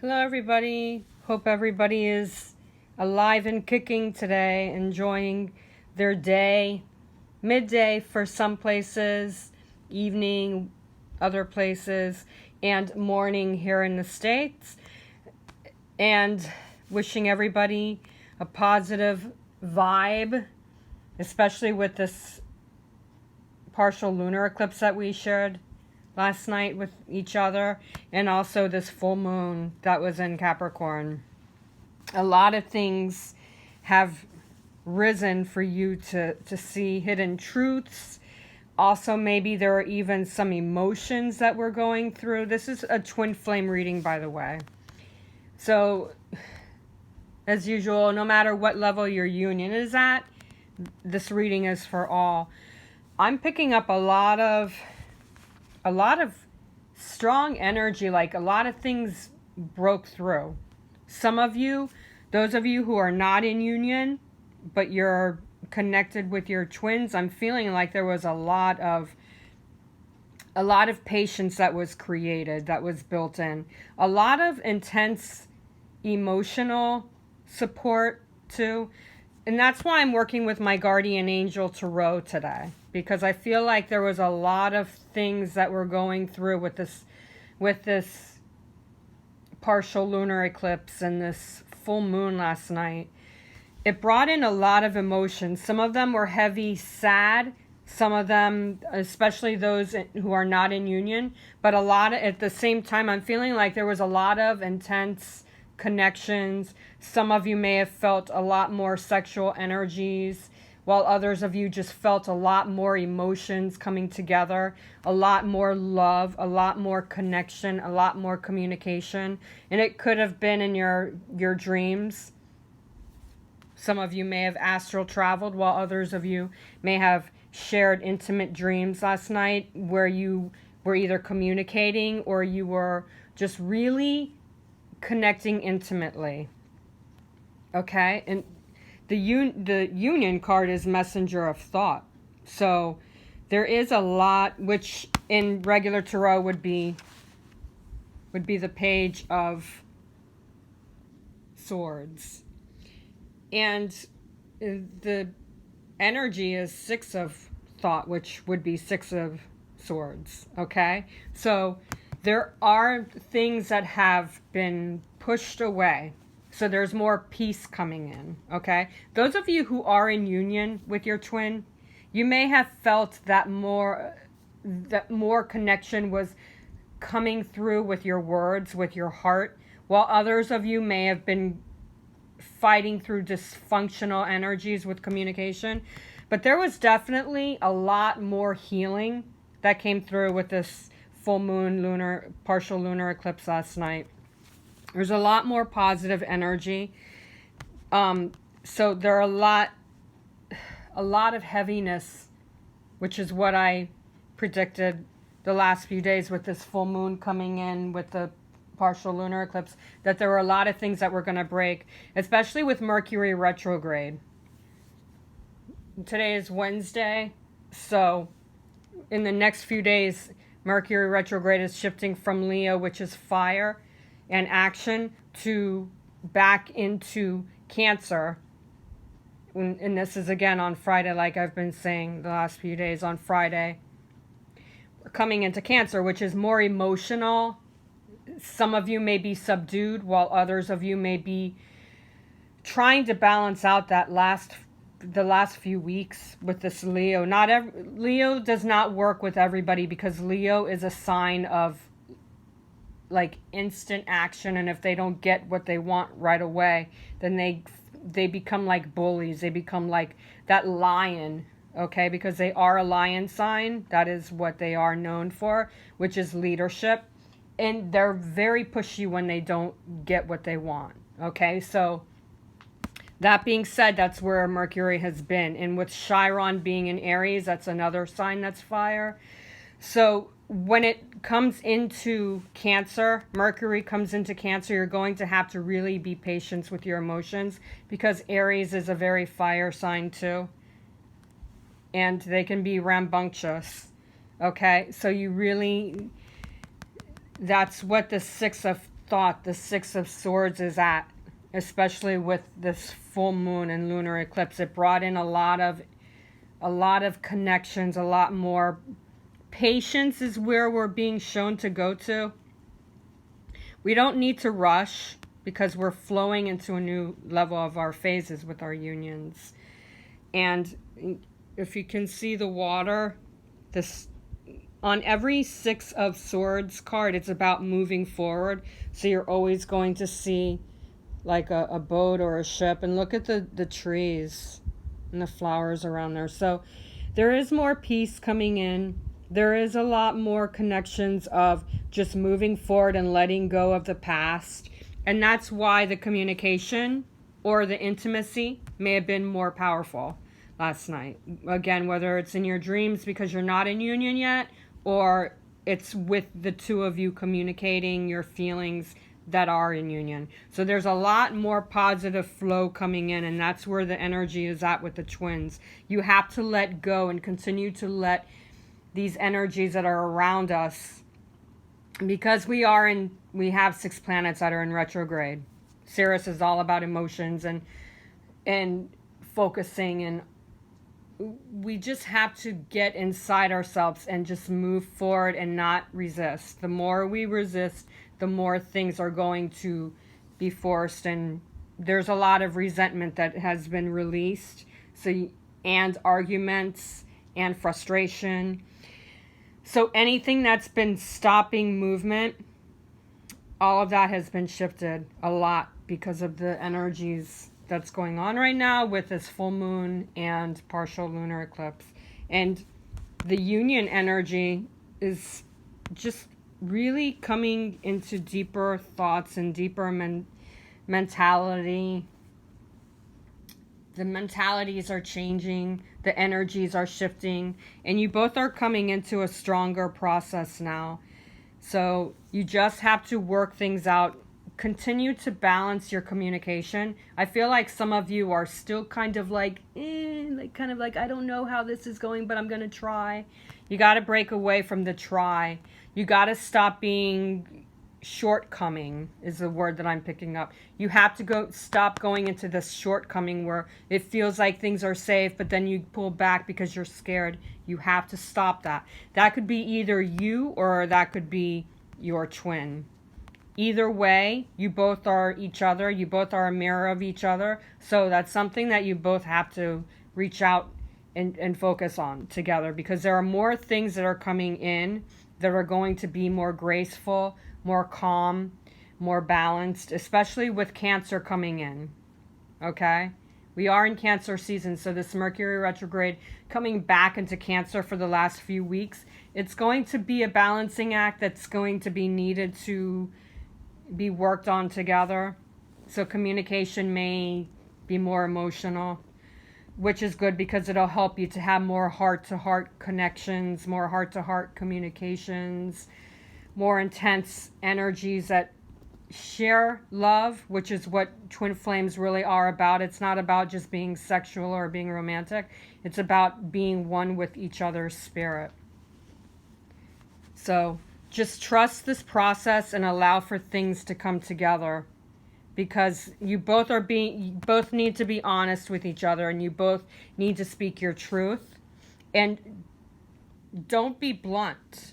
Hello, everybody. Hope everybody is alive and kicking today, enjoying their day, midday for some places, evening, other places, and morning here in the States. And wishing everybody a positive vibe, especially with this partial lunar eclipse that we shared last night with each other, and also this full moon that was in Capricorn. A lot of things have risen for you to see hidden truths. Also, maybe there are even some emotions that we're going through. This is a twin flame reading, by the way. So, as usual, no matter what level your union is at, this reading is for all. I'm picking up a lot of strong energy, like a lot of things broke through. Some of you, those of you who are not in union, but you're connected with your twins, I'm feeling like there was a lot of patience that was created, that was built in. A lot of intense emotional support too. And that's why I'm working with my guardian angel Tarot today, because I feel like there was a lot of things that we're going through with this partial lunar eclipse and this full moon last night. It brought in a lot of emotions. Some of them were heavy, sad. Some of them, especially those who are not in union, but a lot of, at the same time, I'm feeling like there was a lot of intense connections. Some of you may have felt a lot more sexual energies, while others of you just felt a lot more emotions coming together, a lot more love, a lot more connection, a lot more communication. And it could have been in your dreams. Some of you may have astral traveled, while others of you may have shared intimate dreams last night where you were either communicating or you were just really connecting intimately. Okay? And the union card is messenger of thought. So there is a lot, which in regular tarot would be the page of swords. And the energy is six of thought, which would be six of swords. Okay? So there are things that have been pushed away. So there's more peace coming in, okay? Those of you who are in union with your twin, you may have felt that more connection was coming through with your words, with your heart, while others of you may have been fighting through dysfunctional energies with communication. But there was definitely a lot more healing that came through with this full moon partial lunar eclipse last night. There's a lot more positive energy. So there are a lot of heaviness, which is what I predicted the last few days with this full moon coming in with the partial lunar eclipse, that there were a lot of things that were going to break, especially with Mercury retrograde. Today is Wednesday, so in the next few days, Mercury retrograde is shifting from Leo, which is fire and action, to back into Cancer. And this is again on Friday, like I've been saying the last few days. On Friday, we're coming into Cancer, which is more emotional. Some of you may be subdued, while others of you may be trying to balance out the last few weeks with this Leo. Leo does not work with everybody, because Leo is a sign of like instant action, and if they don't get what they want right away, then they become like bullies. They become like that lion, okay? Because they are a lion sign. That is what they are known for, which is leadership. And they're very pushy when they don't get what they want, okay? So that being said, that's where Mercury has been. And with Chiron being in Aries, that's another sign that's fire. So when it comes into Cancer, Mercury comes into Cancer, you're going to have to really be patient with your emotions, because Aries is a very fire sign too. And they can be rambunctious. Okay? So you really, that's what the Six of thought the Six of Swords is at, especially with this full moon and lunar eclipse. It brought in a lot of connections, a lot more patience is where we're being shown to go to. We don't need to rush because we're flowing into a new level of our phases with our unions. And if you can see the water, this on every Six of Swords card, it's about moving forward. So you're always going to see like a boat or a ship. And look at the trees and the flowers around there. So there is more peace coming in. There is a lot more connections of just moving forward and letting go of the past. And that's why the communication or the intimacy may have been more powerful last night. Again, whether it's in your dreams because you're not in union yet, or it's with the two of you communicating your feelings that are in union. So there's a lot more positive flow coming in, and that's where the energy is at with the twins. You have to let go and continue to let these energies that are around us, because we have 6 planets that are in retrograde. Sirius is all about emotions and focusing, and we just have to get inside ourselves and just move forward and not resist. The more we resist, the more things are going to be forced, and there's a lot of resentment that has been released, and arguments and frustration. So anything that's been stopping movement, all of that has been shifted a lot because of the energies that's going on right now with this full moon and partial lunar eclipse. And the union energy is just really coming into deeper thoughts and deeper mentality. The mentalities are changing, the energies are shifting, and you both are coming into a stronger process now. So you just have to work things out. Continue to balance your communication. I feel like some of you are still kind of like I don't know how this is going, but I'm going to try. You got to break away from the try. You got to stop being shortcoming is the word that I'm picking up. You have to stop going into this shortcoming where it feels like things are safe, but then you pull back because you're scared. You have to stop that. That could be either you or that could be your twin. Either way, you both are each other. You both are a mirror of each other. So that's something that you both have to reach out and focus on together, because there are more things that are coming in that are going to be more graceful, more calm, more balanced, especially with Cancer coming in. Okay? We are in Cancer season, so this Mercury retrograde coming back into Cancer for the last few weeks, it's going to be a balancing act that's going to be needed to be worked on together. So communication may be more emotional, which is good because it'll help you to have more heart-to-heart connections, more heart-to-heart communications, more intense energies that share love, which is what twin flames really are about. It's not about just being sexual or being romantic. It's about being one with each other's spirit. So just trust this process and allow for things to come together, because you both need to be honest with each other, and you both need to speak your truth. And don't be blunt.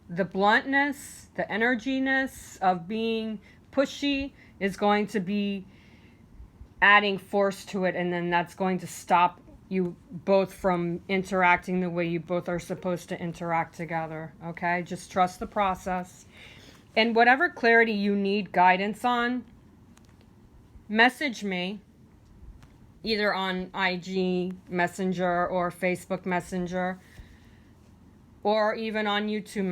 The bluntness, the energiness of being pushy is going to be adding force to it, and then that's going to stop you both from interacting the way you both are supposed to interact together. Okay? Just trust the process. And whatever clarity you need guidance on, message me either on IG Messenger or Facebook Messenger, or even on YouTube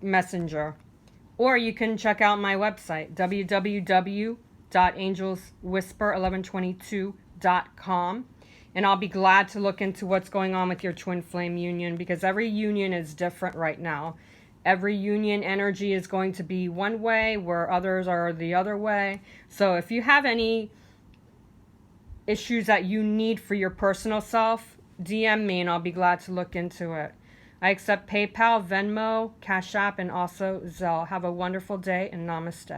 Messenger. Or you can check out my website, www.angelswhisper1122.com, and I'll be glad to look into what's going on with your twin flame union, because every union is different right now. Every union energy is going to be one way, where others are the other way. So if you have any issues that you need for your personal self, DM me and I'll be glad to look into it. I accept PayPal, Venmo, Cash App, and also Zelle. Have a wonderful day and namaste.